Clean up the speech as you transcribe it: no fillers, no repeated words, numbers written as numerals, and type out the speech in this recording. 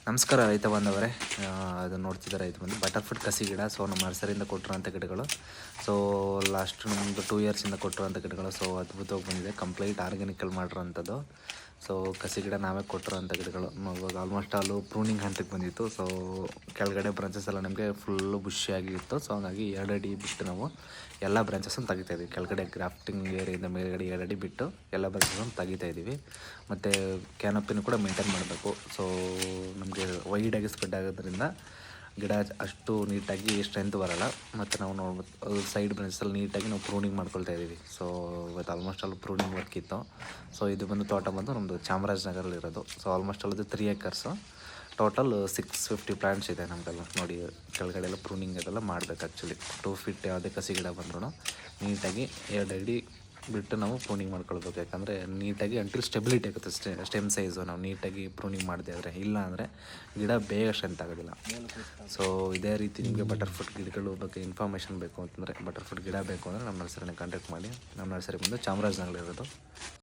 ನಮಸ್ಕಾರ ರೈತ ಬಾಂಧವರೇ. ಅದನ್ನು ನೋಡ್ತಿದ್ದ ರೈತ ಬಂದು ಬಟರ್ಫ್ರೂಟ್ ಕಸಿ ಗಿಡ. ಸೊ ನಮ್ಮ ನರ್ಸರಿಯಿಂದ ಕೊಟ್ಟಿರೋಂಥ ಗಿಡಗಳು. ಸೊ ಲಾಸ್ಟ್ ನಮ್ಮದು 2 ಇಯರ್ಸಿಂದ ಕೊಟ್ಟಿರೋಂಥ ಗಿಡಗಳು. ಸೊ ಅದ್ಭುತವಾಗಿ ಬಂದಿದೆ, ಕಂಪ್ಲೀಟ್ ಆರ್ಗ್ಯಾನಿಕಲ್ ಮಾಡಿರೋಂಥದ್ದು. ಸೊ ಕಸಿ ಗಿಡ ನಾವೇ ಕೊಟ್ಟಿರೋಂಥ ಗಿಡಗಳು. ಇವಾಗ ಆಲ್ಮೋಸ್ಟ್ ಆಲು ಪ್ರೂನಿಂಗ್ ಹಂತಕ್ಕೆ ಬಂದಿತ್ತು. ಸೊ ಕೆಳಗಡೆ ಬ್ರಾಂಚಸ್ ಎಲ್ಲ ನಮಗೆ ಫುಲ್ಲು ಬುಷಿಯಾಗಿತ್ತು. ಸೊ ಹಾಗಾಗಿ 2 ಅಡಿ ಬಿಟ್ಟು ನಾವು ಎಲ್ಲ ಬ್ರಾಂಚಸ್ಸನ್ನು ತೆಗಿತಾಯಿದ್ವಿ. ಕೆಳಗಡೆ ಗ್ರಾಫ್ಟಿಂಗ್ ಏರಿಯಿಂದ ಮೇಲ್ಗಡೆ 2 ಅಡಿ ಬಿಟ್ಟು ಎಲ್ಲ ಬ್ರಾಂಚಸ್ಸನ್ನು ತೆಗಿತಾಯಿದ್ದೀವಿ. ಮತ್ತು ಕ್ಯಾನಪಿನೂ ಕೂಡ ಮೇಂಟೈನ್ ಮಾಡಬೇಕು. ಸೊ ನಮಗೆ ವೈಡಾಗಿ ಸ್ಪ್ರೆಡ್ ಆಗೋದ್ರಿಂದ ಗಿಡ ಅಷ್ಟು ನೀಟಾಗಿ ಸ್ಟ್ರೆಂತ್ ಬರೋಲ್ಲ. ಮತ್ತು ನಾವು ನೋಡ್ಬೋದು ಸೈಡ್ ಬ್ರಾಂಚಲ್ಲಿ ನೀಟಾಗಿ ನಾವು ಪ್ರೂನಿಂಗ್ ಮಾಡ್ಕೊಳ್ತಾ ಇದ್ದೀವಿ. ಸೊ ಇವತ್ತು ಆಲ್ಮೋಸ್ಟ್ ಅಲ್ಲಿ ಪ್ರೂನಿಂಗ್ ವರ್ಕ್ ಇತ್ತು. ಸೊ ಇದು ಬಂದು ತೋಟ ಬಂದು ನಮ್ಮದು ಚಾಮರಾಜನಗರಲ್ಲಿರೋದು. ಸೊ ಆಲ್ಮೋಸ್ಟ್ ಅಲ್ಲದು 3 ಎಕರ್ಸು. ಟೋಟಲ್ 650 ಪ್ಲ್ಯಾಂಟ್ಸ್ ಇದೆ ನಮಗೆಲ್ಲ. ನೋಡಿ ಕೆಳಗಡೆ ಎಲ್ಲ ಪ್ರೂನಿಂಗ್ ಅದೆಲ್ಲ ಮಾಡಬೇಕು. ಆ್ಯಕ್ಚುಲಿ 2 ಫೀಟ್ ಯಾವುದೇ ಕಸಿ ಗಿಡ ಬಂದ್ರೂ ನೀಟಾಗಿ 2 ಅಡಿ ಬಿಟ್ಟು ನಾವು ಪ್ರೂನಿಂಗ್ ಮಾಡ್ಕೊಳ್ಬೇಕು. ಯಾಕಂದರೆ ನೀಟಾಗಿ ಅಂಟಿಲ್ ಸ್ಟೆಬಿಲಿಟಿ ಆಗುತ್ತೆ ಸ್ಟೆಮ್ ಸೈಜು. ನಾವು ನೀಟಾಗಿ ಪ್ರೂನಿಂಗ್ ಮಾಡದೇ ಇದ್ದರೆ, ಇಲ್ಲ ಅಂದರೆ ಗಿಡ ಬೇಗ ಸ್ಟ್ರೆಂತ್ ಆಗೋದಿಲ್ಲ. ಸೊ ಇದೇ ರೀತಿ ನಿಮಗೆ ಬಟರ್ಫ್ರೂಟ್ ಗಿಡಗಳು ಬಗ್ಗೆ ಇನ್ಫಾರ್ಮೇಷನ್ ಬೇಕು ಅಂತಂದರೆ, ಬಟರ್ಫ್ರೂಟ್ ಗಿಡ ಬೇಕು ಅಂದರೆ ನಮ್ಮ ನರ್ಸರಿನ ಕಾಂಟ್ಯಾಕ್ಟ್ ಮಾಡಿ. ನಮ್ಮ ನರ್ಸರಿ ಬಂದು ಚಾಮರಾಜನಗರ ಇರೋದು.